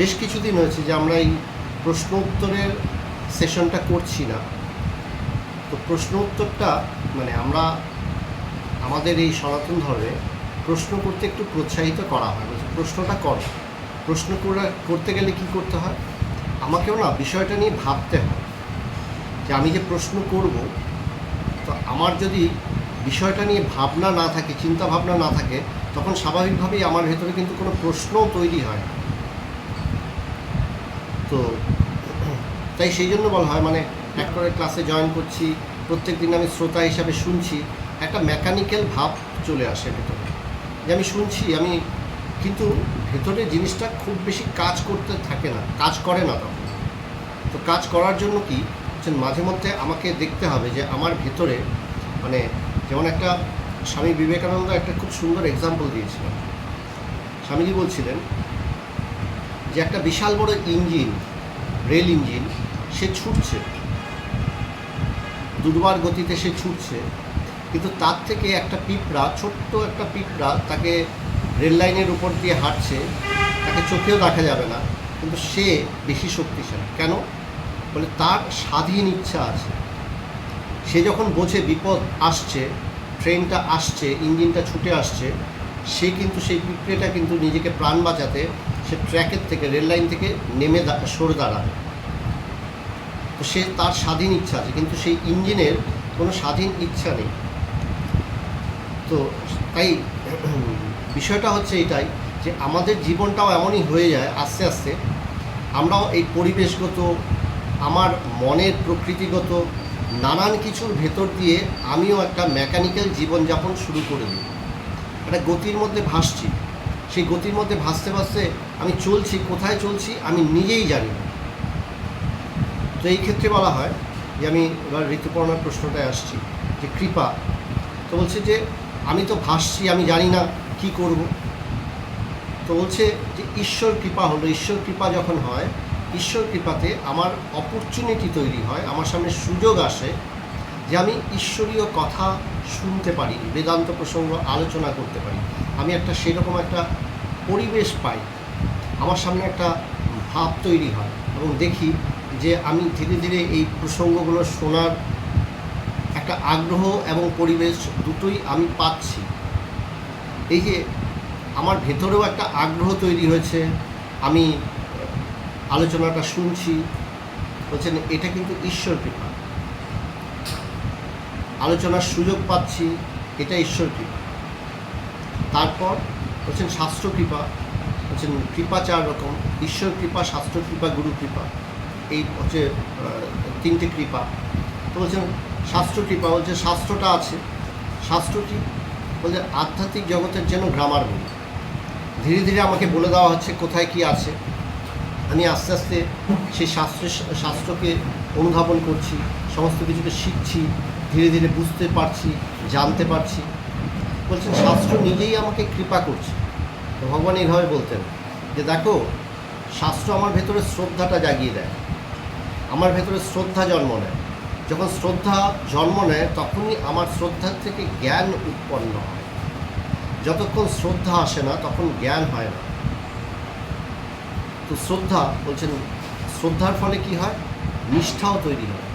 বেশ কিছুদিন হয়েছে যে আমরা এই প্রশ্ন উত্তরের সেশনটা করছি না। তো প্রশ্ন উত্তরটা মানে আমরা আমাদের এই সনাতন ধর্মে প্রশ্ন করতে একটু প্রোৎসাহিত করা হয়, বলছে প্রশ্নটা কর। প্রশ্ন করতে গেলে কি করতে হয়, আমাকেও না বিষয়টা নিয়ে ভাবতে হয় যে আমি যে প্রশ্ন করব, তো আমার যদি বিষয়টা নিয়ে ভাবনা না থাকে, চিন্তা ভাবনা না থাকে, তখন স্বাভাবিকভাবেই আমার ভেতরে কিন্তু কোনো প্রশ্নও তৈরি হয় না। তো তাই সেই জন্য বলা হয়, মানে এক করে ক্লাসে জয়েন করছি, প্রত্যেক দিন আমি শ্রোতা হিসাবে শুনছি, একটা মেকানিক্যাল ভাব চলে আসে ভেতরে, যে আমি শুনছি, আমি কিন্তু ভেতরে জিনিসটা খুব বেশি কাজ করতে থাকে না, কাজ করে না তখন। তো কাজ করার জন্য কি মাঝে মধ্যে আমাকে দেখতে হবে যে আমার ভেতরে, মানে যেমন একটা স্বামী বিবেকানন্দ একটা খুব সুন্দর এক্সাম্পল দিয়েছিলেন। স্বামীজি বলছিলেন যে একটা বিশাল বড় ইঞ্জিন, রেল ইঞ্জিন, সে ছুটছে, দুর্বার গতিতে সে ছুটছে, কিন্তু তার থেকে একটা পিঁপড়া, ছোট্ট একটা পিঁপড়া তাকে রেল লাইনের উপর দিয়ে হাঁটছে, তাকে চোখেও দেখা যাবে না, কিন্তু সে বেশি শক্তিশালী। কেন? বলে তার স্বাধীন ইচ্ছা আছে। সে যখন বোঝে বিপদ আসছে, ট্রেনটা আসছে, ইঞ্জিনটা ছুটে আসছে, সে কিন্তু সেই পিঁপড়েটা কিন্তু নিজেকে প্রাণ বাঁচাতে সে ট্র্যাকের থেকে, রেল লাইন থেকে নেমে সরে দাঁড়াবে। তো সে তার স্বাধীন ইচ্ছা আছে, কিন্তু সেই ইঞ্জিনের কোনো স্বাধীন ইচ্ছা নেই। তো তাই বিষয়টা হচ্ছে এটাই, যে আমাদের জীবনটাও এমনই হয়ে যায় আস্তে আস্তে, আমরাও এই পরিবেশগত, আমার মনের প্রকৃতিগত নানান কিছুর ভেতর দিয়ে আমিও একটা মেকানিক্যাল জীবনযাপন শুরু করে দিই। একটা গতির মধ্যে ভাসছি, সেই গতির মধ্যে ভাসতে ভাসতে আমি চলছি, কোথায় চলছি আমি নিজেই জানি না। তো এই ক্ষেত্রে বলা হয় যে, আমি এবার ঋতুপর্ণার প্রশ্নটায় আসছি, যে কৃপা। তো বলছে যে আমি তো ভাসছি, আমি জানি না কি করব। তো বলছে যে ঈশ্বর কৃপা হলো, ঈশ্বর কৃপা যখন হয়, ঈশ্বর কৃপাতে আমার অপরচুনিটি তৈরি হয়, আমার সামনে সুযোগ আসে যে আমি ঈশ্বরীয় কথা শুনতে পারি, বেদান্ত প্রসঙ্গ আলোচনা করতে পারি। আমি একটা সেরকম একটা পরিবেশ পাই, আমার সামনে একটা ভাব তৈরি হয়, এবং দেখি যে আমি ধীরে ধীরে এই প্রসঙ্গগুলো শোনার একটা আগ্রহ এবং পরিবেশ দুটোই আমি পাচ্ছি। এই যে আমার ভেতরেও একটা আগ্রহ তৈরি হয়েছে, আমি আলোচনাটা শুনছি, বলছেন এটা কিন্তু ঈশ্বর কৃপা। আলোচনার সুযোগ পাচ্ছি, এটা ঈশ্বর কৃপা। তারপর বলছেন শাস্ত্র কৃপা। বলছেন কৃপা 4 রকম: ঈশ্বর কৃপা, শাস্ত্র কৃপা, গুরু কৃপা। এই হচ্ছে 3টে কৃপা। তো বলছেন শাস্ত্র কৃপা, বলছে শাস্ত্রটা আছে। শাস্ত্র কি? বলছে আধ্যাত্মিক জগতের যেন গ্রামার বই। ধীরে ধীরে আমাকে বলে দেওয়া হচ্ছে কোথায় কি আছে, আমি আস্তে আস্তে সেই শাস্ত্রকে অনুধাবন করছি, সমস্ত কিছুকে শিখছি, ধীরে ধীরে বুঝতে পারছি, জানতে পারছি। বলছেন শাস্ত্র নিজেই আমাকে কৃপা করছে। তো ভগবান এইভাবে বলতেন যে দেখো, শাস্ত্র আমার ভেতরে শ্রদ্ধাটা জাগিয়ে দেয়, আমার ভেতরে শ্রদ্ধা জন্ম নেয়। যখন শ্রদ্ধা জন্ম নেয়, তখনই আমার শ্রদ্ধার থেকে জ্ঞান উৎপন্ন হয়। যতক্ষণ শ্রদ্ধা আসে না, তখন জ্ঞান হয় না। তো শ্রদ্ধা, বলছেন শ্রদ্ধার ফলে কি হয়? নিষ্ঠাও তৈরি হয়,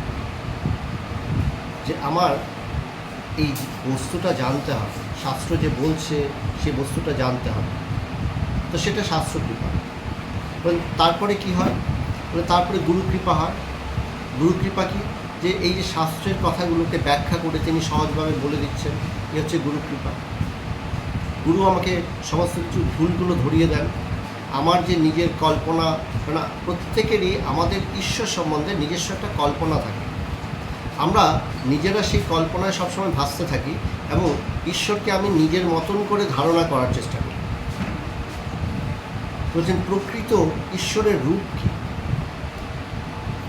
যে আমার এই বস্তুটা জানতে হবে, শাস্ত্র যে বলছে সে বস্তুটা জানতে হবে। তো সেটা শাস্ত্র কৃপা। তারপরে কি হয়? তারপরে গুরু কৃপা হয়। গুরু কৃপা কি? যে এই যে শাস্ত্রের কথাগুলোকে ব্যাখ্যা করে তিনি সহজভাবে বলে দিচ্ছেন, এ হচ্ছে গুরু কৃপা। গুরু আমাকে সমস্ত কিছু ভুলগুলো ধরিয়ে দেন। আমার যে নিজের কল্পনা, না প্রত্যেকেরই আমাদের ঈশ্বর সম্বন্ধে নিজস্ব একটা কল্পনা থাকে, আমরা নিজেরা সেই কল্পনায় সবসময় ভাসতে থাকি, এবং ঈশ্বরকে আমি নিজের মতন করে ধারণা করার চেষ্টা করি। বলছেন প্রকৃত ঈশ্বরের রূপ কী?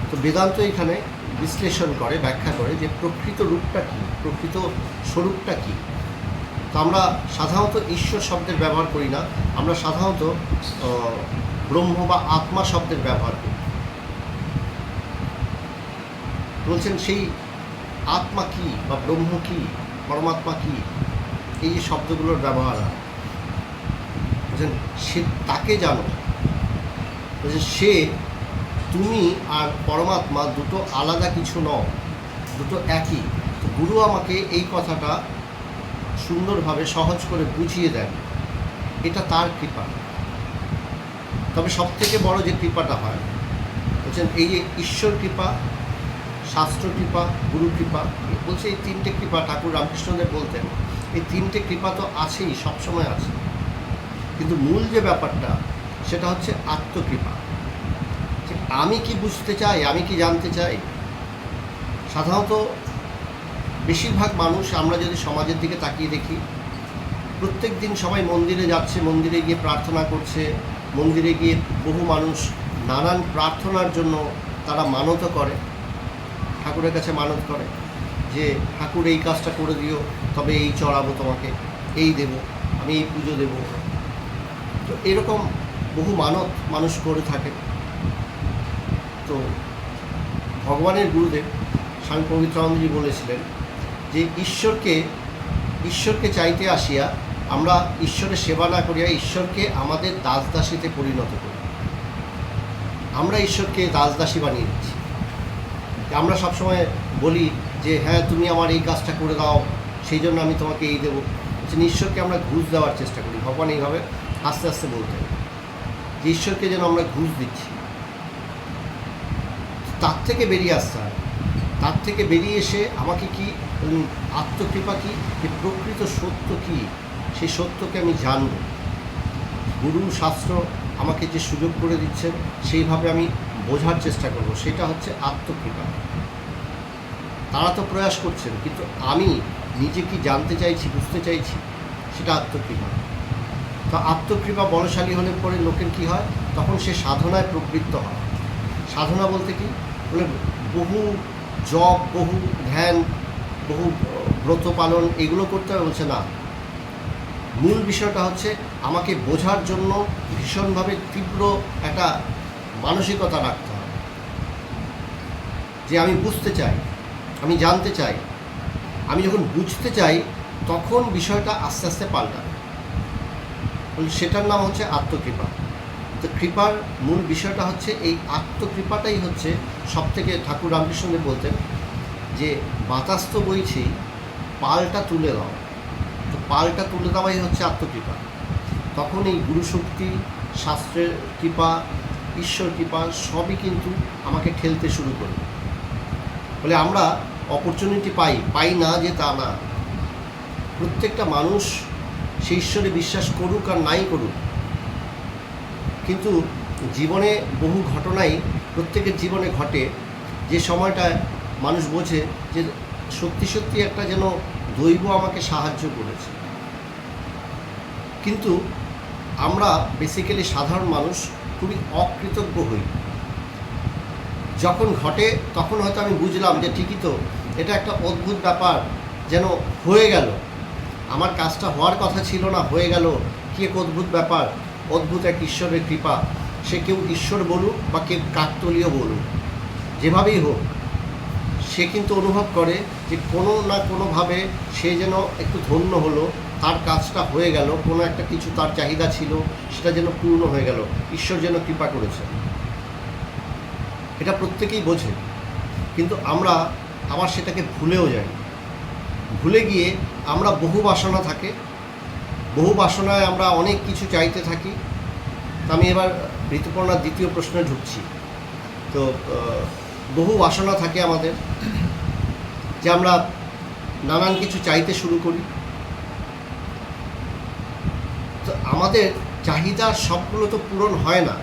তো বেদান্ত এখানে বিশ্লেষণ করে, ব্যাখ্যা করে যে প্রকৃত রূপটা কী, প্রকৃত স্বরূপটা কী। তো আমরা সাধারণত ঈশ্বর শব্দের ব্যবহার করি না, আমরা সাধারণত ব্রহ্ম বা আত্মা শব্দের ব্যবহার করি। বলছেন সেই আত্মা কী বা ব্রহ্ম কী, পরমাত্মা কী, এই যে শব্দগুলোর ব্যবহার হয়, বলছেন সে তাকে জানো বলছে সে, তুমি আর পরমাত্মা দুটো আলাদা কিছু নও, দুটো একই। তো গুরু আমাকে এই কথাটা সুন্দরভাবে সহজ করে বুঝিয়ে দেন, এটা তার কৃপা। তবে সবথেকে বড় যে কৃপাটা হয় বলছেন এই যে ঈশ্বর কৃপা, শাস্ত্র কৃপা, গুরু কৃপা, বলছে এই তিনটে কৃপা ঠাকুর রামকৃষ্ণদেব বলতেন এই তিনটে কৃপা তো আছেই, সবসময় আছে, কিন্তু মূল যে ব্যাপারটা সেটা হচ্ছে আত্মকৃপা। যে আমি কি বুঝতে চাই, আমি কি জানতে চাই। সাধারণত বেশিরভাগ মানুষ, আমরা যদি সমাজের দিকে তাকিয়ে দেখি, প্রত্যেক দিন সবাই মন্দিরে যাচ্ছে, মন্দিরে গিয়ে প্রার্থনা করছে, মন্দিরে গিয়ে বহু মানুষ নানান প্রার্থনার জন্য তারা মানত করে, ঠাকুরের কাছে মানত করে যে ঠাকুর এই কাজটা করে দিও, তবে এই চড়াবো তোমাকে, এই দেব, আমি এই পুজো দেব। তো এরকম বহু মানত মানুষ করে থাকে। তো ভগবানের গুরুদেব স্বামী পবিত্রানন্দজি বলেছিলেন যে ঈশ্বরকে চাইতে আসিয়া আমরা ঈশ্বরের সেবা না করিয়া ঈশ্বরকে আমাদের দাসদাসীতে পরিণত করি। আমরা ঈশ্বরকে দাসদাসী বানিয়ে দিচ্ছি। আমরা সবসময় বলি যে হ্যাঁ তুমি আমার এই কাজটা করে দাও, সেই জন্য আমি তোমাকে এই দেবো। ঈশ্বরকে আমরা ঘুষ দেওয়ার চেষ্টা করি। ভগবান এইভাবে আস্তে আস্তে বলতেন যে ঈশ্বরকে যেন আমরা ঘুষ দিচ্ছি। তার থেকে বেরিয়ে আসতে হয়। তার থেকে বেরিয়ে এসে আমাকে কি আত্মকৃপা কী, যে প্রকৃত সত্য কী, সেই সত্যকে আমি জানব। গুরু শাস্ত্র আমাকে যে সুযোগ করে দিচ্ছেন সেইভাবে আমি বোঝার চেষ্টা করব, সেটা হচ্ছে আত্মকৃপা। তারা তো প্রয়াস করছেন, কিন্তু আমি নিজে কি জানতে চাইছি, বুঝতে চাইছি, সেটা আত্মকৃপা। তো আত্মকৃপা বলশালী হলে পরে লোকের কি হয়, তখন সে সাধনায় প্রবৃত্ত হয়। সাধনা বলতে কি বলে, বহু জপ, বহু ধ্যান, বহু ব্রত পালন এগুলো করতে হবে বলছে না। মূল বিষয়টা হচ্ছে আমাকে বোঝার জন্য ভীষণভাবে তীব্র একটা মানসিকতা রাখতে হবে, যে আমি বুঝতে চাই, আমি জানতে চাই। আমি যখন বুঝতে চাই তখন বিষয়টা আস্তে আস্তে পাল্টাবে। সেটার নাম হচ্ছে আত্মকৃপা। তো কৃপার মূল বিষয়টা হচ্ছে এই আত্মকৃপাটাই হচ্ছে সবথেকে, ঠাকুর রামকৃষ্ণদেব বলতেন যে বাতাস তো বইছি, পালটা তুলে দাও। তো পালটা তুলে দেওয়াই হচ্ছে আত্মকৃপা। তখন এই গুরুশক্তি, শাস্ত্রের কৃপা, ঈশ্বর কৃপা সবই কিন্তু আমাকে ঠেলতে শুরু করে। বলে আমরা অপরচুনিটি পাই না যে তা না। প্রত্যেকটা মানুষ সেই ঈশ্বরে বিশ্বাস করুক আর নাই করুক, কিন্তু জীবনে বহু ঘটনাই প্রত্যেকের জীবনে ঘটে, যে সময়টায় মানুষ বোঝে যে সত্যি সত্যি একটা যেন দৈব আমাকে সাহায্য করেছে। কিন্তু আমরা বেসিক্যালি সাধারণ মানুষ খুবই অকৃতজ্ঞ হই। যখন ঘটে তখন হয়তো আমি বুঝলাম যে ঠিকই তো, এটা একটা অদ্ভুত ব্যাপার, যেন হয়ে গেল, আমার কাজটা হওয়ার কথা ছিল না, হয়ে গেল, কি এক অদ্ভুত ব্যাপার, অদ্ভুত এক ঈশ্বরের কৃপা। সে কেউ ঈশ্বর বলুক বা কেউ কাকতলীয় বলুক, যেভাবেই হোক, সে কিন্তু অনুভব করে যে কোনো না কোনোভাবে সে যেন একটু ধন্য হলো, তার কাজটা হয়ে গেল, কোনো একটা কিছু তার চাহিদা ছিল সেটা যেন পূর্ণ হয়ে গেল, ঈশ্বর যেন কৃপা করেছে। এটা প্রত্যেকেই বোঝে, কিন্তু আমরা আবার সেটাকে ভুলেও যাই। ভুলে গিয়ে আমরা বহু বাসনা থাকে, বহু বাসনায় আমরা অনেক কিছু চাইতে থাকি। আমি এবার ঋতুপর্ণার দ্বিতীয় প্রশ্নে ঢুকছি। তো বহু বাসনা থাকে আমাদের, যে আমরা নানান কিছু চাইতে শুরু করি। তো আমাদের চাহিদা সবগুলো তো পূরণ হয় না।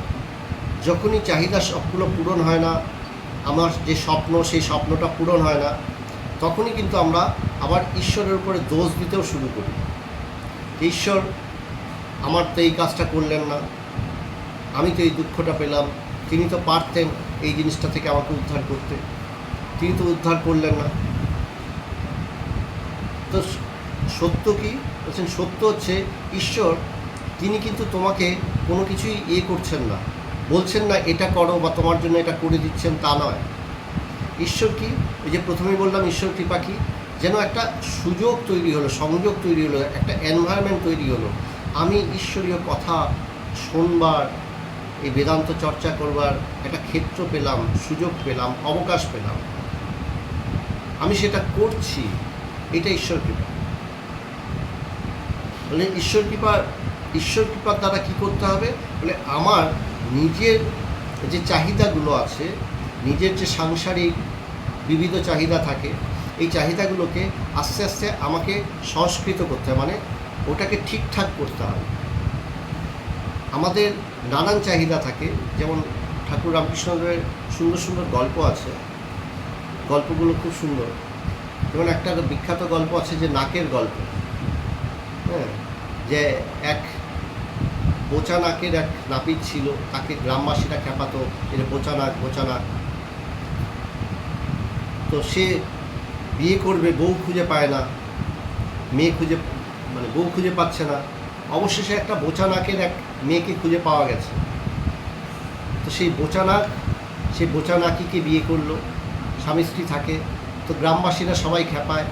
যখনই চাহিদা সবগুলো পূরণ হয় না, আমার যে স্বপ্ন সেই স্বপ্নটা পূরণ হয় না, তখনই কিন্তু আমরা আবার ঈশ্বরের উপরে দোষ দিতেও শুরু করি। ঈশ্বর আমার তো এই কাজটা করলেন না, আমি তো এই দুঃখটা পেলাম, তিনি তো পারতেন এই জিনিসটা থেকে আমাকে উদ্ধার করতে, তিনি তো উদ্ধার করলেন না। তো সত্য কি বলছেন, সত্য হচ্ছে ঈশ্বর, তিনি কিন্তু তোমাকে কোনো কিছুই করছেন না, বলছেন না এটা করো বা তোমার জন্য এটা করে দিচ্ছেন, তা নয়। ঈশ্বর কি, এই যে প্রথমেই বললাম ঈশ্বর কৃপা কি, যেন একটা সুযোগ তৈরি হলো, সংযোগ তৈরি হলো, একটা এনভায়রনমেন্ট তৈরি হলো, আমি ঈশ্বরীয় কথা শুনবার, এই বেদান্ত চর্চা করবার একটা ক্ষেত্র পেলাম, সুযোগ পেলাম, অবকাশ পেলাম, আমি সেটা করছি, এটা ঈশ্বর কৃপা। মানে ঈশ্বর কৃপার দ্বারা কী করতে হবে, মানে আমার নিজের যে চাহিদাগুলো আছে, নিজের যে সাংসারিক বিবিধ চাহিদা থাকে, এই চাহিদাগুলোকে আস্তে আস্তে আমাকে সংস্কৃত করতে হবে, মানে ওটাকে ঠিকঠাক করতে হবে। আমাদের নানান চাহিদা থাকে, যেমন ঠাকুর রামকৃষ্ণদেবের সুন্দর সুন্দর গল্প আছে, গল্পগুলো খুব সুন্দর। যেমন একটা বিখ্যাত গল্প আছে যে নাকের গল্প, হ্যাঁ, যে এক বোচা নাকের এক নাপিত ছিল, তাকে গ্রামবাসীরা খেপাতো, এর বোচা নাক বোচা নাক। তো সে বিয়ে করবে, বউ খুঁজে পায় না, বউ খুঁজে পাচ্ছে না। অবশেষে একটা বোচা নাকের এক মেয়েকে খুঁজে পাওয়া গেছে। তো সেই বোচা নাকিকে বিয়ে করলো, স্বামী স্ত্রী থাকে। তো গ্রামবাসীরা সবাই খেপায়,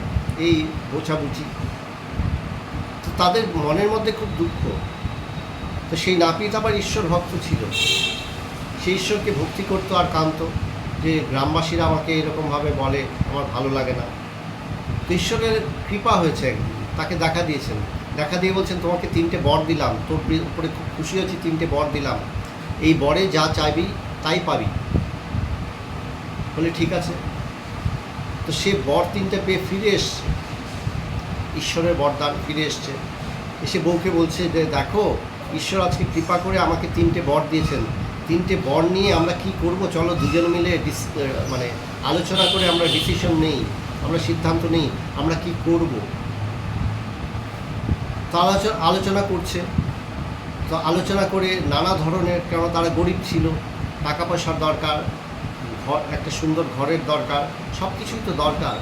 এই বোচাবুচি। তো তাদের মনের মধ্যে খুব দুঃখ। তো সেই নাপিত আবার ঈশ্বর ভক্ত ছিল, সেই ঈশ্বরকে ভক্তি করতো আর কাঁদতো যে গ্রামবাসীরা আমাকে এরকমভাবে বলে, আমার ভালো লাগে না। তো ঈশ্বরের কৃপা হয়েছে, একদিন তাকে দেখা দিয়েছেন, দেখা দিয়ে বলছেন তোমাকে 3টে বর দিলাম, তোর উপরে খুব খুশি হয়েছি, 3টে বর দিলাম, এই বরে যা চাইবি তাই পাবি। বলে ঠিক আছে। তো সে বর 3টে পেয়ে ফিরে এসছে, ঈশ্বরের বরদান ফিরে এসছে। এসে বউকে বলছে যে দেখো, ঈশ্বর আজকে কৃপা করে আমাকে 3টে বর দিয়েছেন, 3টে বর নিয়ে আমরা কি করব, চলো দুজন মিলে আলোচনা করে আমরা ডিসিশন নেই, আমরা সিদ্ধান্ত নেই আমরা কি করব। তো আলোচনা করছে। তো আলোচনা করে নানা ধরনের, কেন তারা গরিব ছিল, টাকা পয়সার দরকার, একটা সুন্দর ঘরের দরকার, সব কিছুই তো দরকার।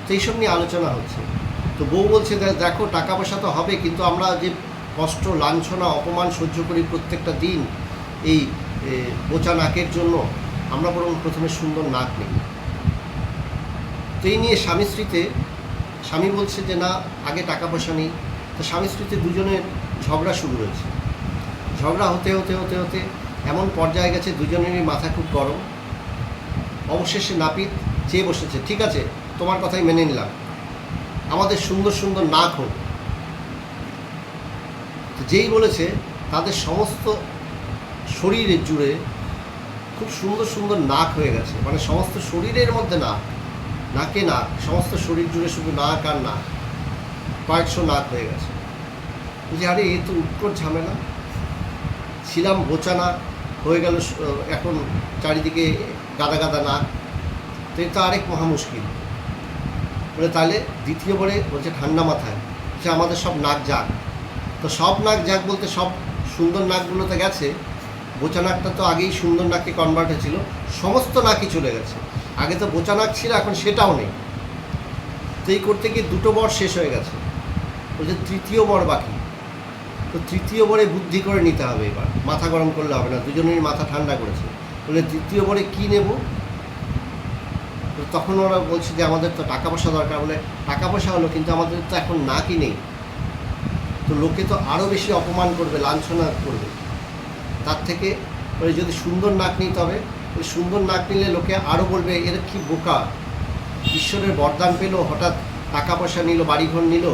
তো এইসব নিয়ে আলোচনা হচ্ছে। তো বউ বলছে দেখো টাকা পয়সা তো হবে, কিন্তু আমরা যে কষ্ট, লাঞ্ছনা, অপমান সহ্য করি প্রত্যেকটা দিন এই বোচা নাকের জন্য, আমরা বরং প্রথমে সুন্দর নাক নিই। তো এই নিয়ে স্বামী বলছে যে না, আগে টাকা পয়সা নেই। তো স্বামী স্ত্রীতে দুজনের ঝগড়া শুরু হয়েছে। ঝগড়া হতে হতে হতে হতে এমন পর্যায়ে গেছে দুজনেরই মাথা খুব গরম। অবশেষে নাপিত চেয়ে বসেছে, ঠিক আছে তোমার কথাই মেনে নিলাম, আমাদের সুন্দর সুন্দর নাক হোক। তো যেই বলেছে, তাদের সমস্ত শরীরের জুড়ে খুব সুন্দর সুন্দর নাক হয়ে গেছে, মানে সমস্ত শরীরের মধ্যে নাকে নাক, সমস্ত শরীর জুড়ে শুধু নাক আর নাক, কয়েকশো নাক হয়ে গেছে। যে আরে এ তো উৎকট ঝামেলা, ছিলাম বোচা নাক, হয়ে গেল এখন চারিদিকে গাদা গাদা নাক, তো এটা আরেক মহা মুশকিল। বলে তাহলে দ্বিতীয় বারে বলছে ঠান্ডা মাথায় যে আমাদের সব নাক যাক। তো সব নাক যাক বলতে সব সুন্দর নাকগুলোতে গেছে, বোচা নাকটা তো আগেই সুন্দর নাকে কনভার্ট হয়েছিল, সমস্ত নাকই চলে গেছে। আগে তো বোচা নাক ছিল, এখন সেটাও নেই। তো এই করতে গিয়ে 2টো বর শেষ হয়ে গেছে, বলছে 3য় বর বাকি। তো 3য় বরে বুদ্ধি করে নিতে হবে, এবার মাথা গরম করলে হবে না, দুজনেরই মাথা ঠান্ডা করেছে। বলে 3য় বরে কী নেব। তখন ওরা বলছে যে আমাদের তো টাকা পয়সা দরকার। বলে টাকা পয়সা হলো, কিন্তু আমাদের তো এখন নাকই নেই, তো লোকে তো আরও বেশি অপমান করবে, লাঞ্ছনা করবে। তার থেকে ওই যদি সুন্দর নাক নিতে হবে, ওই সুন্দর নাক নিলে লোকে আরও বলবে এরা কি বোকা, ঈশ্বরের বরদান পেলো, হঠাৎ টাকা পয়সা নিল, বাড়িঘর নিল,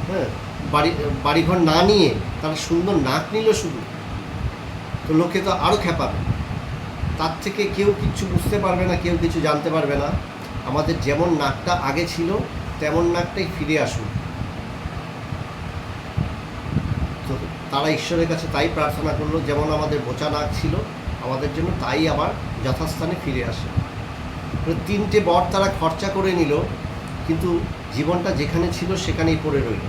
হ্যাঁ বাড়িঘর না নিয়ে তারা সুন্দর নাক নিল শুধু, তো লোকে তো আরও খেপাবে। তার থেকে কেউ কিছু বুঝতে পারবে না, কেউ কিছু জানতে পারবে না। আমাদের যেমন নাকটা আগে ছিল তেমন নাকটাই ফিরে আসুন। তো তারা ঈশ্বরের কাছে তাই প্রার্থনা করলো, যেমন আমাদের বোচা নাক ছিল আমাদের জন্য তাই আবার যথাস্থানে ফিরে আসে। 3টে বর তারা খরচা করে নিল, কিন্তু জীবনটা যেখানে ছিল সেখানেই পড়ে রইল।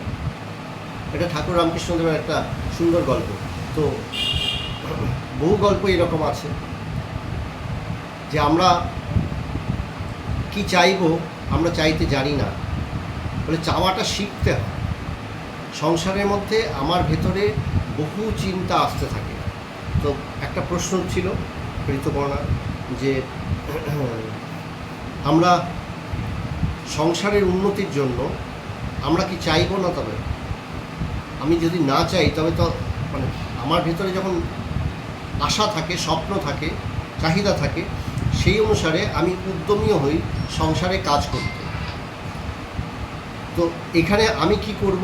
এটা ঠাকুর রামকৃষ্ণদেবের একটা সুন্দর গল্প। তো বহু গল্প এরকম আছে যে আমরা কি চাইব আমরা চাইতে জানি না, বলে চাওয়াটা শিখতে হয়। সংসারের মধ্যে আমার ভেতরে বহু চিন্তা আসতে থাকে। তো একটা প্রশ্ন ছিল ঋতুপর্ণা, যে আমরা সংসারের উন্নতির জন্য আমরা কি চাইব না, তবে আমি যদি না চাই তবে তো মানে আমার ভেতরে যখন আশা থাকে, স্বপ্ন থাকে, চাহিদা থাকে, সেই অনুসারে আমি উদ্যমীও হই সংসারে কাজ করতে। তো এখানে আমি কি করব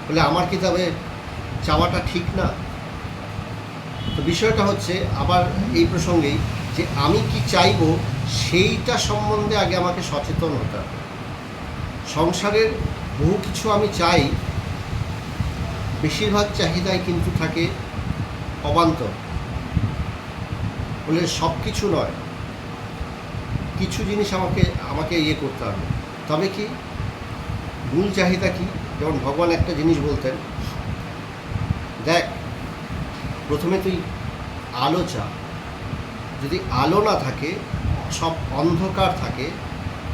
বলে আমার কি তবে চাওয়াটা ঠিক না? তো বিষয়টা হচ্ছে আবার এই প্রসঙ্গেই যে আমি কি চাইবো সেইটা সম্বন্ধে আগে আমাকে সচেতন হতে হবে। সংসারের বহু কিছু আমি চাই, বেশিরভাগ চাহিদাই কিন্তু থাকে অবান্তর, বলে সব কিছু নয়, কিছু জিনিস আমাকে ইয়ে করতে হবে। তবে কি মূল চাহিদা কি? যেমন ভগবান একটা জিনিস বলতেন, দেখ প্রথমে তুই আলো চা, যদি আলো না থাকে, সব অন্ধকার থাকে,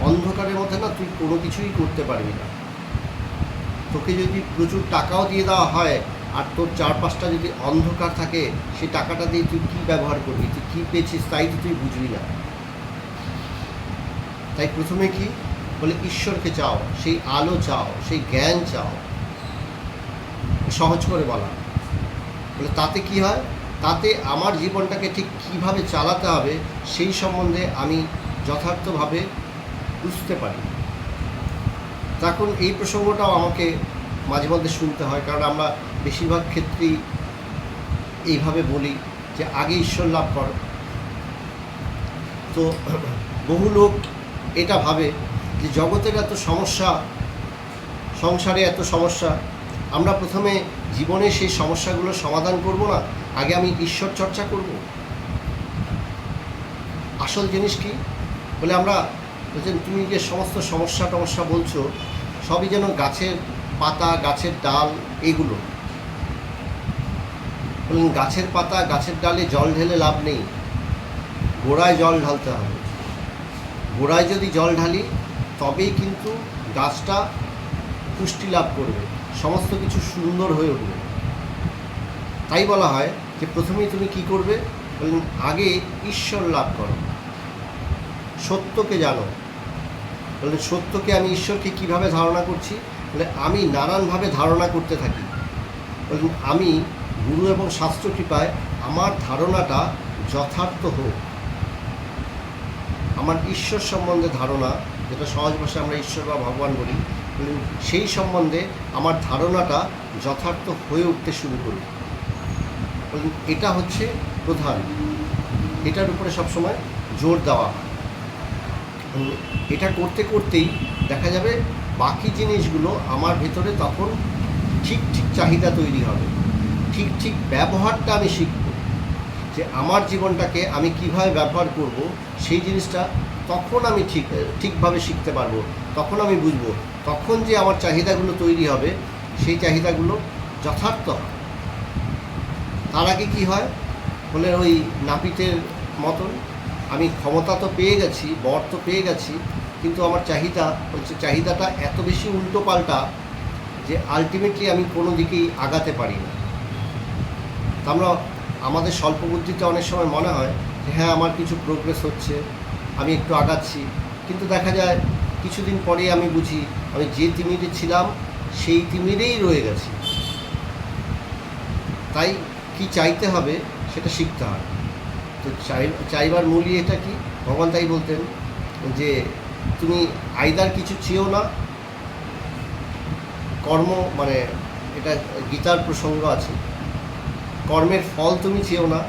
অন্ধকারের মধ্যে না তুই কোনো কিছুই করতে পারবি না। তোকে যদি প্রচুর টাকাও দিয়ে দেওয়া হয় আর তোর চারপাশটা যদি অন্ধকার থাকে, সেই টাকাটা দিয়ে তুই কী ব্যবহার করবি, তুই কী পেয়েছিস তাই তো তুই বুঝবি না। তাই প্রথমে কি বলে ঈশ্বরকে চাও, সেই আলো চাও, সেই জ্ঞান চাও। সহজ করে বলা বলে তাতে কি হয়, তাতে আমার জীবনটাকে ঠিক কীভাবে চালাতে হবে সেই সম্বন্ধে আমি যথার্থভাবে বুঝতে পারি। তখন এই প্রসঙ্গটাও আমাকে মাঝে মধ্যে শুনতে হয়, কারণ আমরা বেশিরভাগ ক্ষেত্রেই এইভাবে বলি যে আগে ঈশ্বর লাভ করো। তো বহু লোক এটা ভাবে যে জগতের এত সমস্যা, সংসারে এত সমস্যা, আমরা প্রথমে জীবনে সেই সমস্যাগুলোর সমাধান করব না, আগে আমি ঈশ্বর চর্চা করব। আসল জিনিস কি বলে আমরা বলছেন তুমি যে সমস্ত সমস্যা বলছো সবই যেন গাছের পাতা, গাছের ডাল, এগুলো বললেন গাছের পাতা, গাছের ডালে জল ঢেলে লাভ নেই, গোড়ায় জল ঢালতে হবে। গোড়ায় যদি জল ঢালি তবেই কিন্তু গাছটা পুষ্টি লাভ করবে, সমস্ত কিছু সুন্দর হয়ে উঠবে। তাই বলা হয় যে প্রথমেই তুমি কি করবে বললেন আগে ঈশ্বর লাভ করো, সত্যকে জানো। বললেন সত্যকে আমি ঈশ্বরকে কিভাবে ধারণা করছি বলে আমি নানানভাবে ধারণা করতে থাকি। বললেন আমি গুরু এবং শাস্ত্র কৃপায় আমার ধারণাটা যথার্থ হোক, আমার ঈশ্বর সম্বন্ধে ধারণা, যেটা সহজ ভাষায় আমরা ঈশ্বর বা ভগবান বলি, সেই সম্বন্ধে আমার ধারণাটা যথার্থ হয়ে উঠতে শুরু করি। এটা হচ্ছে প্রধান, এটার উপরে সবসময় জোর দেওয়া হয়। এটা করতে করতেই দেখা যাবে বাকি জিনিসগুলো আমার ভেতরে তখন ঠিক ঠিক চাহিদা তৈরি হবে, ঠিক ঠিক ব্যবহারটা আমি শিখব, যে আমার জীবনটাকে আমি কিভাবে ব্যবহার করব সেই জিনিসটা তখন আমি ঠিকভাবে শিখতে পারবো, তখন আমি বুঝবো, তখন যে আমার চাহিদাগুলো তৈরি হবে সেই চাহিদাগুলো যথার্থ হয়। তার আগে কী হয় বলে ওই নাপিতের মতন আমি ক্ষমতা তো পেয়ে গেছি, বর তো পেয়ে গেছি, কিন্তু আমার চাহিদাটা এত বেশি উল্টো পাল্টা যে আলটিমেটলি আমি কোনো দিকেই আগাতে পারি না। তা আমরা আমাদের স্বল্প বুদ্ধিতে অনেক সময় মনে হয় যে হ্যাঁ আমার কিছু প্রোগ্রেস হচ্ছে, আমি একটু আগাচ্ছি, কিন্তু দেখা যায় কিছুদিন পরেই আমি বুঝি আমি যে তিমিরে ছিলাম সেই তিমিরেই রয়ে গেছি। তাই কি চাইতে হবে সেটা শিখতে হয়। তো চাইবার মূলই এটা কি, ভগবান তাই বলতেন যে তুমি আইদার কিছু চেয়েও না, কর্ম মানে এটা গীতার প্রসঙ্গ আছে, কর্মের ফল তুমি চেয়েও না,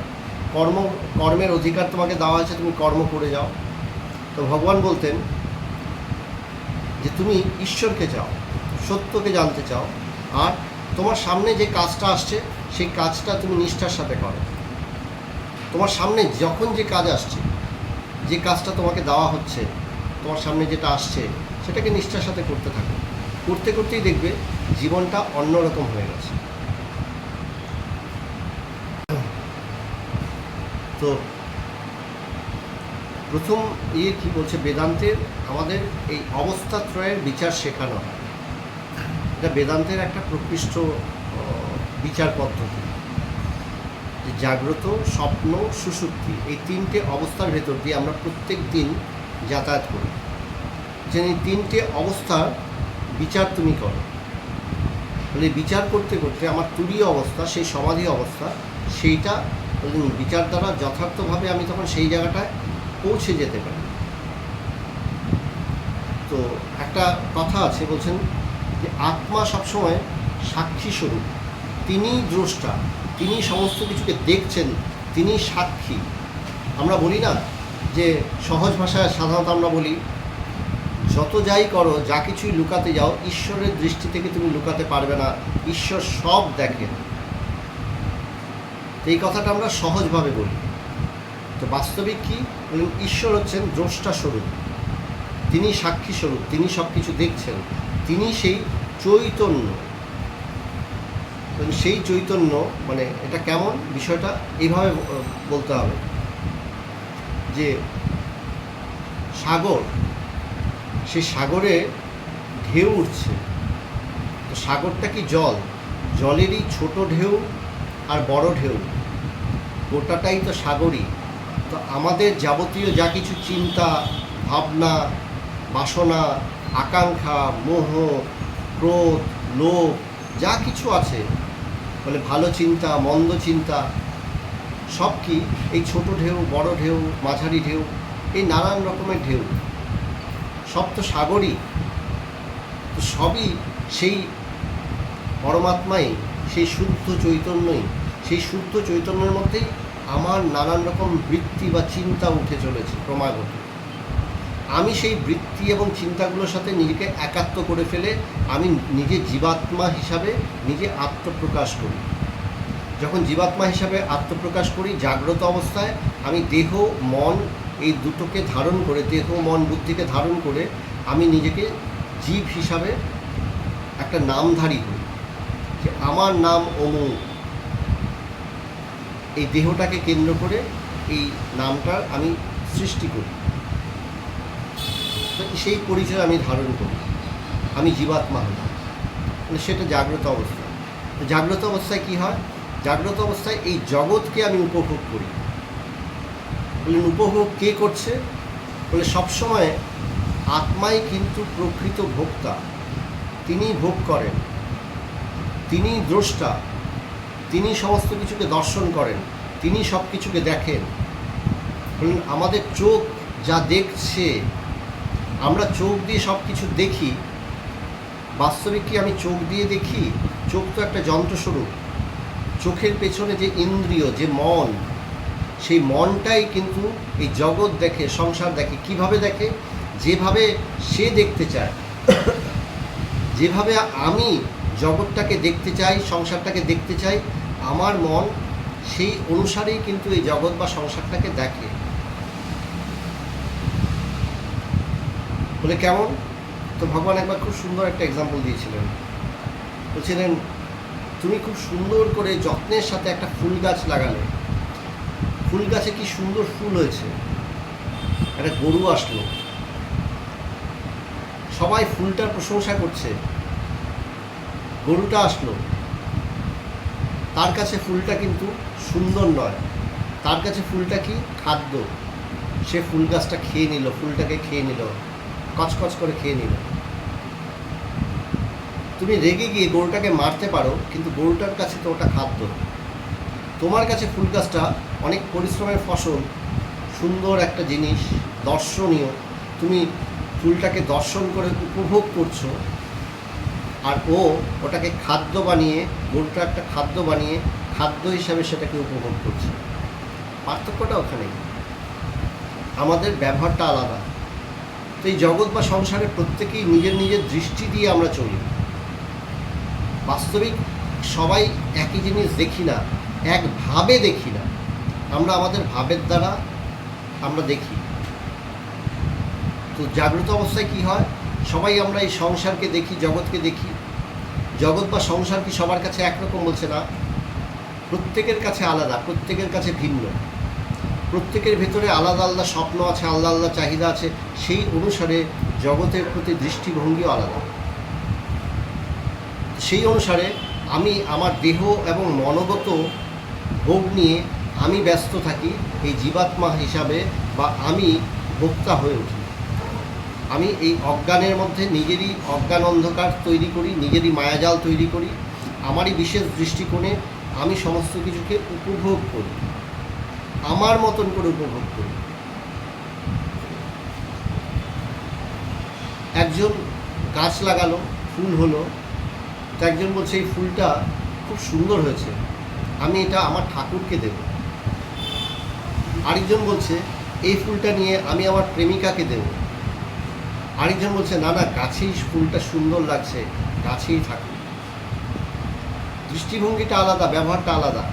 কর্মের অধিকার তোমাকে দেওয়া হয়েছে, তুমি কর্ম করে যাও। তো ভগবান বলতেন যে তুমি ঈশ্বরকে চাও, সত্যকে জানতে চাও, আর তোমার সামনে যে কাজটা আসছে সেই কাজটা তুমি নিষ্ঠার সাথে করো। তোমার সামনে যখন যে কাজ আসছে, যে কাজটা তোমাকে দেওয়া হচ্ছে, তোমার সামনে যেটা আসছে সেটাকে নিষ্ঠার সাথে করতে থাকো, করতে করতেই দেখবে জীবনটা অন্যরকম হয়ে গেছে। তো প্রথম কি বলছে বেদান্তের, আমাদের এই অবস্থাত্রয়ের বিচার শেখানো হয়। এটা বেদান্তের একটা প্রকৃষ্ট বিচার পদ্ধতি, যে জাগ্রত, স্বপ্ন, সুষুপ্তি, এই তিনটে অবস্থার ভেতর দিয়ে আমরা প্রত্যেক দিন যাতায়াত করি। যে এই তিনটে অবস্থার বিচার তুমি করো। বলে বিচার করতে করতে আমার তুরীয় অবস্থা, সেই সমাধি অবস্থা, সেইটা বিচার দ্বারা যথার্থভাবে আমি তখন সেই জায়গাটায় পৌঁছে যেতে পারি। তো একটা কথা আছে, বলছেন যে আত্মা সবসময় সাক্ষী স্বরূপ, তিনি দ্রষ্টা, তিনি সমস্ত কিছুকে দেখছেন, তিনি সাক্ষী। আমরা বলি না যে সহজ ভাষায় সাধারণত আমরা বলি, যত যাই করো, যা কিছুই লুকাতে যাও, ঈশ্বরের দৃষ্টি থেকে তুমি লুকাতে পারবে না, ঈশ্বর সব দেখেন। এই কথাটা আমরা সহজভাবে বলি। তো বাস্তবিক কি বলেন, ঈশ্বর হচ্ছেন দ্রষ্টা স্বরূপ, তিনি সাক্ষী স্বরূপ, তিনি সব কিছু দেখছেন, তিনি সেই চৈতন্য। সেই চৈতন্য মানে এটা কেমন, বিষয়টা এইভাবে বলতে হবে যে সাগর, সেই সাগরে ঢেউ উঠছে, তো সাগরটা কি জল, জলেরই ছোট ঢেউ আর বড় ঢেউ, গোটাটাই তো সাগরই। তো আমাদের যাবতীয় যা কিছু চিন্তা ভাবনা, বাসনা, আকাঙ্ক্ষা, মোহ, ক্রোধ, লোভ যা কিছু আছে, বলে ভালো চিন্তা মন্দ চিন্তা, সব কি এই ছোট ঢেউ, বড় ঢেউ, মাঝারি ঢেউ, এই নানান রকমের ঢেউ, সব তো সাগরই। তো সবই সেই পরমাত্মাই, সেই শুদ্ধ চৈতন্যই, সেই শুদ্ধ চৈতন্যের মধ্যেই আমার নানান রকম বৃত্তি বা চিন্তা উঠে চলেছে ক্রমাগত। আমি সেই বৃত্তি এবং চিন্তাগুলোর সাথে নিজেকে একাত্ম করে ফেলে আমি নিজে জীবাত্মা হিসাবে নিজে আত্মপ্রকাশ করি। যখন জীবাত্মা হিসাবে আত্মপ্রকাশ করি জাগ্রত অবস্থায়, আমি দেহ মন এই দুটোকে ধারণ করে, দেহ মন বুদ্ধিকে ধারণ করে আমি নিজেকে জীব হিসাবে একটা নামধারী করি, যে আমার নাম অমুক। এই দেহটাকে কেন্দ্র করে এই নামটার আমি সৃষ্টি করি, সেই পরিচয় আমি ধারণ করি, আমি জীবাত্মা হই। মানে সেটা জাগ্রত অবস্থা। তো জাগ্রত অবস্থায় কি হয়, জাগ্রত অবস্থায় এই জগৎকে আমি উপভোগ করি। বললেন উপভোগ কে করছে, বলে সবসময় আত্মাই কিন্তু প্রকৃত ভোক্তা, তিনি ভোগ করেন, তিনি দ্রষ্টা, তিনি সমস্ত কিছুকে দর্শন করেন, তিনি সব কিছুকে দেখেন। বললেন আমাদের চোখ যা দেখছে, আমরা চোখ দিয়ে সব কিছু দেখি, বাস্তবিক কি আমি চোখ দিয়ে দেখি? চোখ তো একটা যন্ত্রস্বরূপ। চোখের পেছনে যে ইন্দ্রিয়, যে মন, সেই মনটাই কিন্তু এই জগৎ দেখে, সংসার দেখে। কিভাবে দেখে? যেভাবে সে দেখতে চায়, যেভাবে আমি জগৎটাকে দেখতে চাই, সংসারটাকে দেখতে চাই, আমার মন সেই অনুসারেই কিন্তু এই জগৎ বা সংসারটাকে দেখে। বলে কেমন? তো ভগবান একবার খুব সুন্দর একটা এক্সাম্পল দিয়েছিলেন। বলছিলেন তুমি খুব সুন্দর করে যত্নের সাথে একটা ফুল গাছ লাগালে, ফুল গাছে কি সুন্দর ফুল হয়েছে। একটা গরু আসলো, সবাই ফুলটার প্রশংসা করছে। গরুটা আসলো, তার কাছে ফুলটা কিন্তু সুন্দর নয়, তার কাছে ফুলটা কি খাদ্য। সে ফুল গাছটা খেয়ে নিল, ফুলটাকে খেয়ে নিল, কচকচ করে খেয়ে নিল। তুমি রেগে গিয়ে গরুটাকে মারতে পারো, কিন্তু গরুটার কাছে তো ওটা খাদ্য। তোমার কাছে ফুল গাছটা অনেক পরিশ্রমের ফসল, সুন্দর একটা জিনিস, দর্শনীয়, তুমি ফুলটাকে দর্শন করে উপভোগ করছো, আর ওটাকে খাদ্য বানিয়ে, গরুটা একটা খাদ্য বানিয়ে খাদ্য হিসাবে সেটাকে উপভোগ করছে। পার্থক্যটা ওখানেই, আমাদের ব্যবহারটা আলাদা। তো এই জগৎ বা সংসারে প্রত্যেকেই নিজের নিজের দৃষ্টি দিয়ে আমরা চলি। বাস্তবিক সবাই একই জিনিস দেখি না, একভাবে দেখি না, আমরা আমাদের ভাবের দ্বারা আমরা দেখি। তো জাগ্রত অবস্থায় কি হয়, সবাই আমরা এই সংসারকে দেখি, জগৎকে দেখি। জগৎ বা সংসার কি সবার কাছে একরকম? বলছে না, প্রত্যেকের কাছে আলাদা, প্রত্যেকের কাছে ভিন্ন। প্রত্যেকের ভেতরে আলাদা আলাদা স্বপ্ন আছে, আলাদা আলাদা চাহিদা আছে, সেই অনুসারে জগতের প্রতি দৃষ্টিভঙ্গিও আলাদা। সেই অনুসারে আমি আমার দেহ এবং মনোগত ভোগ নিয়ে আমি ব্যস্ত থাকি এই জীবাত্মা হিসাবে, বা আমি ভোক্তা হয়ে উঠি। আমি এই অজ্ঞানের মধ্যে নিজেরই অজ্ঞান অন্ধকার তৈরি করি, নিজেরই মায়াজাল তৈরি করি, আমারই বিশেষ দৃষ্টিকোণে আমি সমস্ত কিছুকে উপভোগ করি, আমার মতন করে উপভোগ করি। একজন গাছ লাগালো, ফুল হলো, তো একজন বলছে এই ফুলটা খুব সুন্দর হয়েছে, আমি এটা আমার ঠাকুরকে দেব। আরেকজন বলছে এই ফুলটা নিয়ে আমি আমার প্রেমিকাকে দেব। আরেকজন বলছে না না, গাছেই ফুলটা সুন্দর লাগছে, গাছেই থাকুক। দৃষ্টিভঙ্গিটা আলাদা, ব্যবহারটা আলাদা।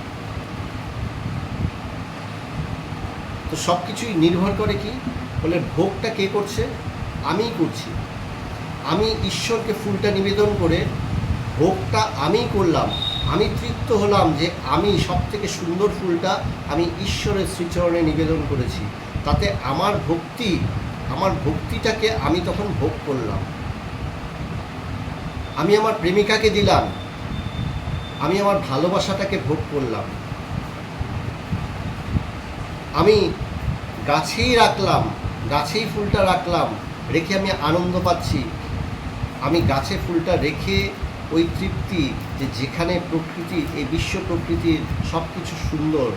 তো সব কিছুই নির্ভর করে কি বলে, ভোগটা কে করছে? আমিই করছি। আমি ঈশ্বরকে ফুলটা নিবেদন করে ভোগটা আমিই করলাম, আমি তৃপ্ত হলাম যে আমি সব থেকে সুন্দর ফুলটা আমি ঈশ্বরের শ্রীচরণে নিবেদন করেছি। তাতে আমার ভক্তিটাকে আমি তখন ভোগ করলাম। আমি আমার প্রেমিকাকে দিলাম, আমি আমার ভালোবাসাটাকে ভোগ করলাম। আমি গাছেই রাখলাম, গাছেই ফুলটা রাখলাম, রেখে আমি আনন্দ পাচ্ছি। আমি গাছে ফুলটা রেখে ওই তৃপ্তি, যে যেখানে প্রকৃতি, এই বিশ্ব প্রকৃতির সব কিছু সুন্দর,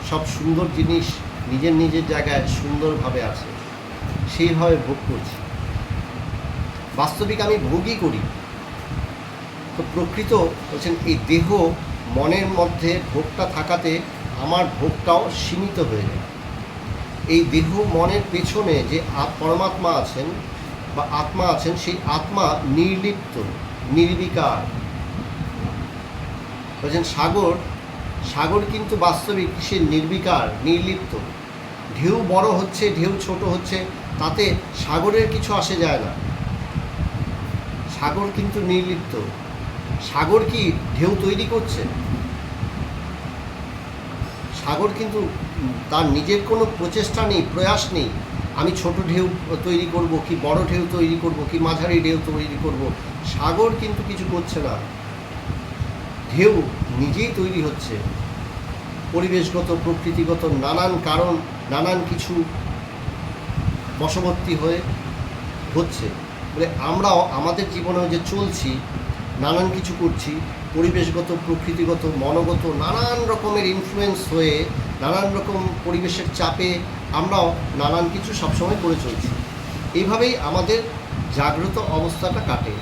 সব সুন্দর জিনিস নিজের নিজের জায়গায় সুন্দরভাবে আছে, সেইভাবে ভোগ করছি। বাস্তবিক আমি ভোগই করি। তো প্রকৃত বলছেন এই দেহ মনের মধ্যে ভোগটা থাকাতে আমার ভোগটাও সীমিত হয়ে যায়। এই দেহ মনের পেছনে যে পরমাত্মা আছেন বা আত্মা আছেন, সেই আত্মা নির্লিপ্ত, নির্বিকার। বলছেন সাগর কিন্তু বাস্তবিক সে নির্বিকার, নির্লিপ্ত। ঢেউ বড় হচ্ছে, ঢেউ ছোট হচ্ছে, তাতে সাগরের কিছু আসে যায় না। সাগর কিন্তু নির্লিপ্ত। সাগর কি ঢেউ তৈরি করছে? সাগর কিন্তু তার নিজের কোনো প্রচেষ্টা নেই, প্রয়াস নেই। আমি ছোট ঢেউ তৈরি করব, কি বড় ঢেউ তৈরি করব, কি মাঝারি ঢেউ তৈরি করব। সাগর কিন্তু কিছু করছে না, ঢেউ নিজেই তৈরি হচ্ছে। পরিবেশগত, প্রকৃতিগত নানান কারণ, নানান কিছু বশবর্তী হয়ে হচ্ছে বলে আমরাও আমাদের জীবনে যে চলছি, নানান কিছু করছি, পরিবেশগত, প্রকৃতিগত, মনোগত নানান রকমের ইনফ্লুয়েন্স হয়ে, নানান রকম পরিবেশের চাপে আমরাও নানান কিছু সবসময় করে চলছি। এইভাবেই আমাদের জাগ্রত অবস্থাটা কাটে।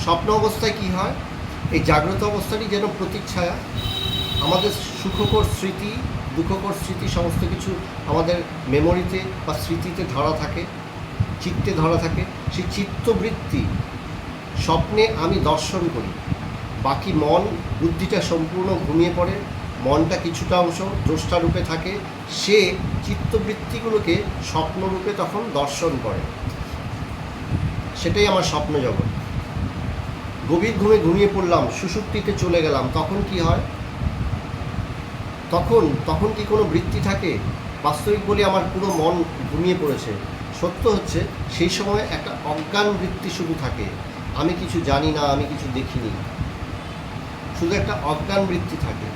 স্বপ্ন অবস্থায় কি হয়? এই জাগ্রত অবস্থাটি যেন প্রতীচ্ছায়া। আমাদের সুখকর স্মৃতি, দুঃখকর স্মৃতি সমস্ত কিছু আমাদের মেমোরিতে বা স্মৃতিতে ধরা থাকে, চিত্তে ধরা থাকে। সেই চিত্তবৃত্তি স্বপ্নে আমি দর্শন করি। বাকি মন, বুদ্ধিটা সম্পূর্ণ ঘুমিয়ে পড়ে, মনটা কিছুটা অংশ দ্রষ্টারূপে থাকে। সে চিত্তবৃত্তিগুলোকে স্বপ্নরূপে তখন দর্শন করে। সেটাই আমার স্বপ্ন জগৎ। গভীর ঘুমে ঘুমিয়ে পড়লাম, সুষুপ্তিতে চলে গেলাম, তখন কি হয়? তখন কি কোনো বৃত্তি থাকে? বাস্তবিক বলি আমার পুরো মন ঘুমিয়ে পড়েছে। সত্য হচ্ছে সেই সময় একটা অজ্ঞান বৃত্তি শুধু থাকে। আমি কিছু জানি না, আমি কিছু দেখিনি, শুধু একটা অজ্ঞান বৃত্তি থাকে।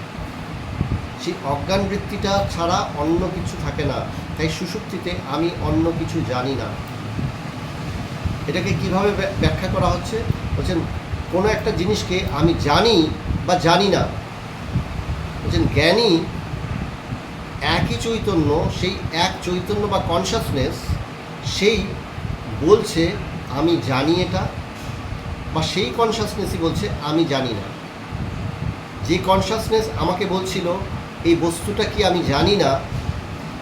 সেই অজ্ঞান বৃত্তিটা ছাড়া অন্য কিছু থাকে না। তাই সুষুপ্তিতে আমি অন্য কিছু জানি না। এটাকে কিভাবে ব্যাখ্যা করা হচ্ছে? বলছেন কোনো একটা জিনিসকে আমি জানি বা জানি না। বলছেন জ্ঞানী একই চৈতন্য, সেই এক চৈতন্য বা কনসাসনেস, সেই বলছে আমি জানি এটা, বা সেই কনসাসনেসই বলছে আমি জানি না। যে কনসাসনেস আমাকে বলছিল এই বস্তুটা কি আমি জানি না,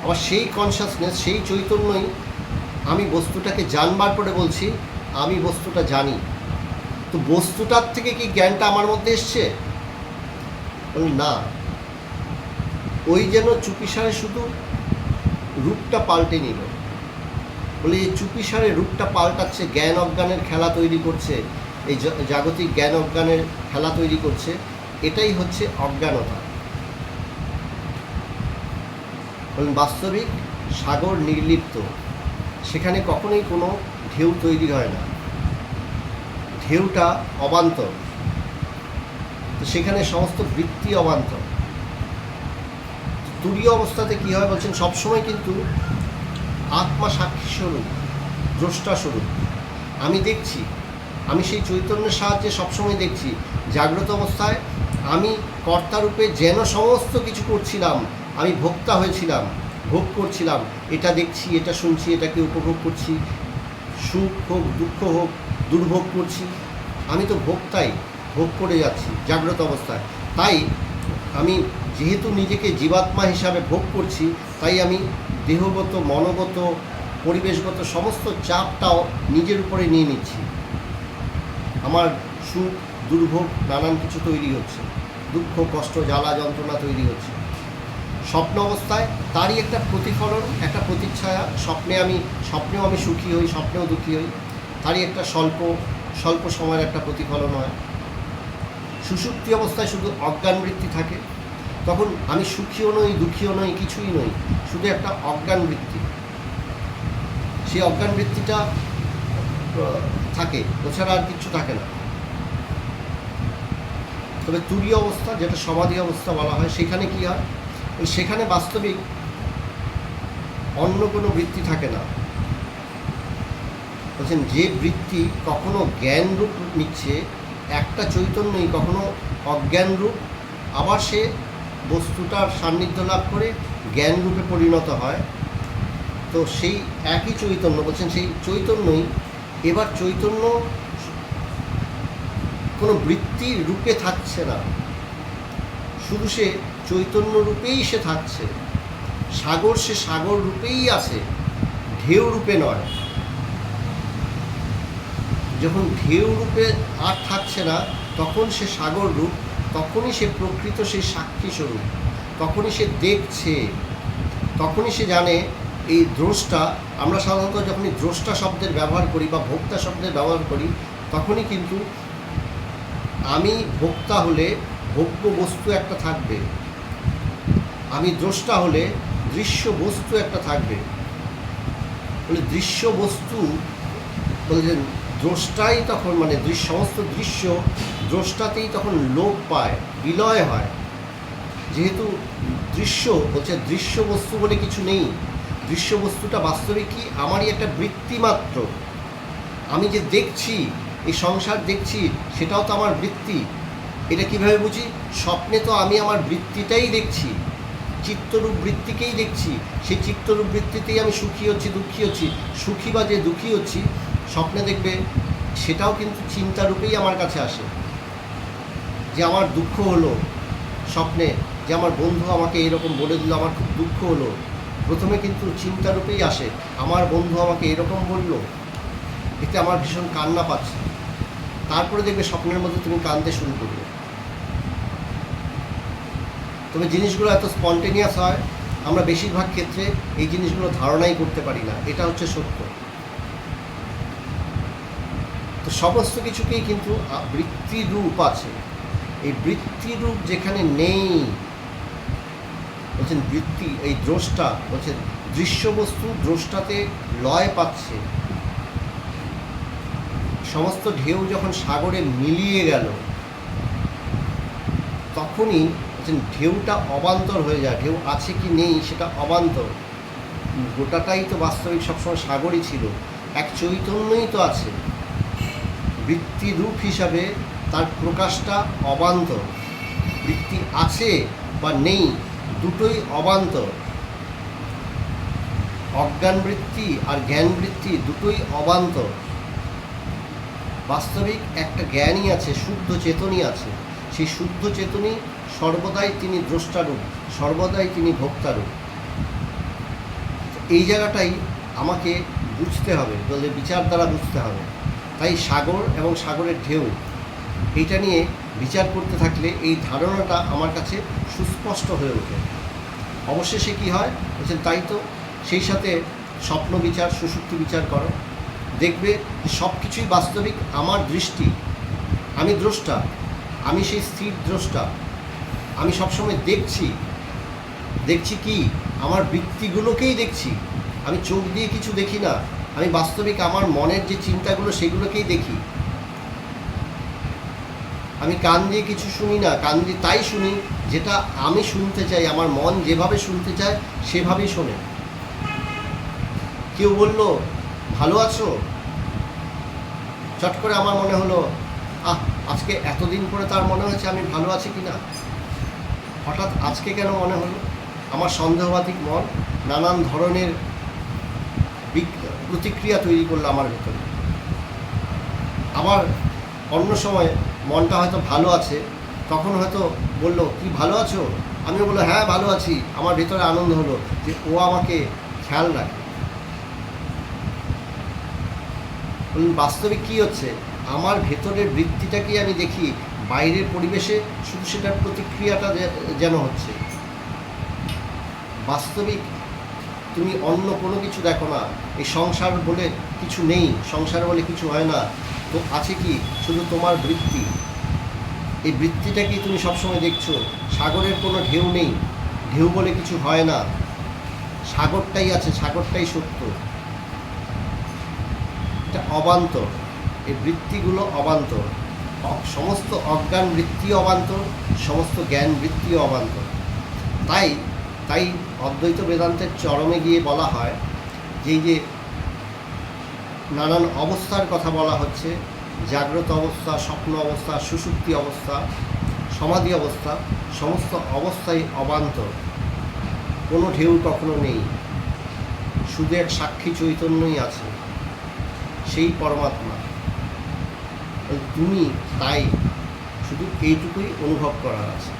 আবার সেই কনসাসনেস, সেই চৈতন্যই আমি বস্তুটাকে জানবার পরে বলছি আমি বস্তুটা জানি। তো বস্তুটার থেকে কি জ্ঞানটা আমার মধ্যে এসছে? না, ওই যেন চুপিসারে শুধু রূপটা পাল্টে নিল। বলে এই চুপিসারে রূপটা পাল্টাচ্ছে, জ্ঞান অজ্ঞানের খেলা তৈরি করছে, এই জাগতিক জ্ঞান অজ্ঞানের খেলা তৈরি করছে। এটাই হচ্ছে অজ্ঞানতা। বাস্তবিক সাগর নির্লিপ্ত, সেখানে কখনোই কোনো ঢেউ তৈরি হয় না, ঢেউটা অবান্তর। তো সেখানে সমস্ত বৃত্তি অবান্তর। তুরীয় অবস্থাতে কী হয় বলছেন, সবসময় কিন্তু আত্মা সাক্ষী স্বরূপ, দ্রষ্টা স্বরূপ। আমি দেখছি, আমি সেই চৈতন্যের সাহায্যে সবসময় দেখছি। জাগ্রত অবস্থায় আমি কর্তারূপে যেন সমস্ত কিছু করছিলাম, আমি ভোক্তা হয়েছিলাম, ভোগ করছিলাম, এটা দেখছি, এটা শুনছি, এটাকে উপভোগ করছি, সুখ হোক দুঃখ হোক দুর্ভোগ করছি, আমি তো ভোক্তাই, ভোগ করে যাচ্ছি জাগ্রত অবস্থায়। তাই আমি যেহেতু নিজেকে জীবাত্মা হিসাবে ভোগ করছি, তাই আমি দেহগত, মনোগত, পরিবেশগত সমস্ত চাপটাও নিজের উপরে নিয়ে নিচ্ছি। আমার সুখ দুর্ভোগ নানান কিছু তৈরি হচ্ছে, দুঃখ কষ্ট জ্বালা যন্ত্রণা তৈরি হচ্ছে। স্বপ্ন অবস্থায় তারই একটা প্রতিফলন, একটা প্রতিচ্ছায়া। স্বপ্নেও আমি সুখী হই, স্বপ্নেও দুঃখী হই, তারই একটা স্বল্প সময়ের একটা প্রতিফলন হয়। সুষুপ্তি অবস্থায় শুধু অজ্ঞান বৃত্তি থাকে, তখন আমি সুখীও নই, দুঃখীও নই, কিছুই নই, শুধু একটা অজ্ঞান বৃত্তি। সেই অজ্ঞান বৃত্তিটা থাকে, ওছাড়া আর কিছু থাকে না। তবে তুরীয় অবস্থা, যেটা সমাধি অবস্থা বলা হয়, সেখানে কি হয়, সেখানে বাস্তবিক অন্য কোনো বৃত্তি থাকে না। বলছেন যে বৃত্তি কখনো জ্ঞান রূপ নিচ্ছে, একটা চৈতন্যই কখনো অজ্ঞান রূপ, আবার সে বস্তুটার সান্নিধ্য লাভ করে জ্ঞান রূপে পরিণত হয়। তো সেই একই চৈতন্য, বলছেন সেই চৈতন্যই, এবার চৈতন্য কোনো বৃত্তির রূপে থাকছে না, শুধু সে চৈতন্য রূপেই সে থাকছে। সাগর, সে সাগর রূপেই আছে, ঢেউ রূপে নয়। যখন ঢেউ রূপে আর থাকছে না, তখন সে সাগর রূপ, তখনই সে প্রকৃত সেই সাক্ষী স্বরূপ, তখনই সে দেখছে, তখনই সে জানে এই দ্রষ্টা। আমরা সাধারণত যখনই দ্রষ্টা শব্দের ব্যবহার করি বা ভোক্তা শব্দের ব্যবহার করি, তখনই কিন্তু আমি ভোক্তা হলে ভোগ্য বস্তু একটা থাকবে, আমি দ্রষ্টা হলে দৃশ্য বস্তু একটা থাকবে। বলে দৃশ্য বস্তু বলছেন দ্রষ্টাই তখন, মানে সমস্ত দৃশ্য দ্রষ্টাতেই তখন লোপ পায়, বিলয় হয়। যেহেতু দৃশ্য বলছে, দৃশ্য বস্তু বলে কিছু নেই, দৃশ্য বস্তুটা বাস্তবে কি, আমারই একটা বৃত্তি মাত্র। আমি যে দেখছি, এই সংসার দেখছি, সেটাও তো আমার বৃত্তি। এটা কিভাবে বুঝি? স্বপ্নে তো আমি আমার বৃত্তিটাই দেখছি, চিত্তরূপ বৃত্তিকেই দেখছি, সেই চিত্তরূপ বৃত্তিতেই আমি সুখী হচ্ছি, দুঃখী হচ্ছি। সুখী বা যে দুঃখী হচ্ছি, স্বপ্নে দেখবে সেটাও কিন্তু চিন্তারূপেই আমার কাছে আসে। যে আমার দুঃখ হলো স্বপ্নে, যে আমার বন্ধু আমাকে এরকম বলে দিল, আমার খুব দুঃখ হলো, প্রথমে কিন্তু চিন্তারূপেই আসে, আমার বন্ধু আমাকে এরকম বলল, এতে আমার ভীষণ কান্না পাচ্ছে। তারপরে দেখবে স্বপ্নের মধ্যে তুমি কাঁদতে শুরু করবে। তবে জিনিসগুলো এত স্পন্টেনিয়াস হয়, আমরা বেশিরভাগ ক্ষেত্রে এই জিনিসগুলো ধারণাই করতে পারি না, এটা হচ্ছে সত্য। তো সমস্ত কিছুকেই কিন্তু বৃত্তিরূপ আছে, এই বৃত্তিরূপ যেখানে নেই, বলছেন বৃত্তি, এই দ্রষ্টা, বলছেন দৃশ্যবস্তু দ্রষ্টাতে লয় পাচ্ছে। সমস্ত ঢেউ যখন সাগরে মিলিয়ে গেল, তখনই বলছেন ঢেউটা অবান্তর হয়ে যায়। ঢেউ আছে কি নেই সেটা অবান্তর, গোটাটাই তো বাস্তবিক সবসময় সাগরই ছিল, এক চৈতন্যই তো আছে। বৃত্তিরূপ হিসাবে তার প্রকাশটা অবান্তর। বৃত্তি আছে বা নেই, দুটোই অবান্তর। অজ্ঞান বৃত্তি আর জ্ঞান বৃত্তি দুটোই অবান্তর। বাস্তবিক একটা জ্ঞানই আছে, শুদ্ধ চেতনই আছে। সেই শুদ্ধ চেতনই সর্বদাই তিনি দ্রষ্টারূপ, সর্বদাই তিনি ভোক্তারূপ। এই জায়গাটাই আমাকে বুঝতে হবে, বলে বিচার দ্বারা বুঝতে হবে। তাই সাগর এবং সাগরের ঢেউ, এইটা নিয়ে বিচার করতে থাকলে এই ধারণাটা আমার কাছে সুস্পষ্ট হয়ে ওঠে। অবশেষে কী হয় বলছেন, তাই তো সেই সাথে স্বপ্ন বিচার, সুষুপ্তি বিচার করো, দেখবে সব কিছুই বাস্তবিক আমার দৃষ্টি, আমি দ্রষ্টা, আমি সেই স্থির দ্রষ্টা। আমি সবসময় দেখছি কি, আমার বৃত্তিগুলোকেই দেখছি। আমি চোখ দিয়ে কিছু দেখি না, আমি বাস্তবিক আমার মনের যে চিন্তাগুলো সেগুলোকেই দেখি। আমি কান দিয়ে কিছু শুনি না, কান দিয়ে তাই শুনি যেটা আমি শুনতে চাই, আমার মন যেভাবে শুনতে চায় সেভাবেই শোনে। কেউ বলল ভালো আছো, চট করে আমার মনে হলো আহ আজকে এতদিন পরে তার মনে হয়েছে আমি ভালো আছি কি না? হঠাৎ আজকে কেন মনে হলো? আমার সন্দেহবাতিক মন নানান ধরনের প্রতিক্রিয়া তৈরি করলো আমার ভেতরে। আবার অন্য সময় মনটা হয়তো ভালো আছে, তখন হয়তো বললো কি ভালো আছো? আমি বললো হ্যাঁ ভালো আছি। আমার ভেতরে আনন্দ হলো যে ও আমাকে খেয়াল রাখে। বলুন বাস্তবে কী হচ্ছে? আমার ভেতরের বৃত্তিটাকেই আমি দেখি, বাইরের পরিবেশে শুধু সেটার প্রতিক্রিয়াটা যেন হচ্ছে। বাস্তবিক তুমি অন্য কোনো কিছু দেখো না। এই সংসার বলে কিছু নেই, সংসার বলে কিছু হয় না। তো আছে কি? শুধু তোমার বৃত্তি। এই বৃত্তিটাকেই তুমি সবসময় দেখছো। সাগরের কোনো ঢেউ নেই, ঢেউ বলে কিছু হয় না। সাগরটাই আছে, সাগরটাই সত্য। এটা অবান্তর, এই বৃত্তিগুলো অবান্তর। সমস্ত অজ্ঞান বৃত্তিও অবান্তর, সমস্ত জ্ঞান বৃত্তিও অবান্তর। তাই তাই অদ্বৈত বেদান্তের চরমে গিয়ে বলা হয় যে এই যে নানান অবস্থার কথা বলা হচ্ছে, জাগ্রত অবস্থা, স্বপ্ন অবস্থা, সুষুপ্তি অবস্থা, সমাধি অবস্থা, সমস্ত অবস্থাই অবান্তর। কোনো ঢেউ কখনো নেই, শুধু এক সাক্ষী চৈতন্যই আছে, সেই পরমাত্মা। তুমি তাই শুধু এইটুকুই অনুভব করার আছে।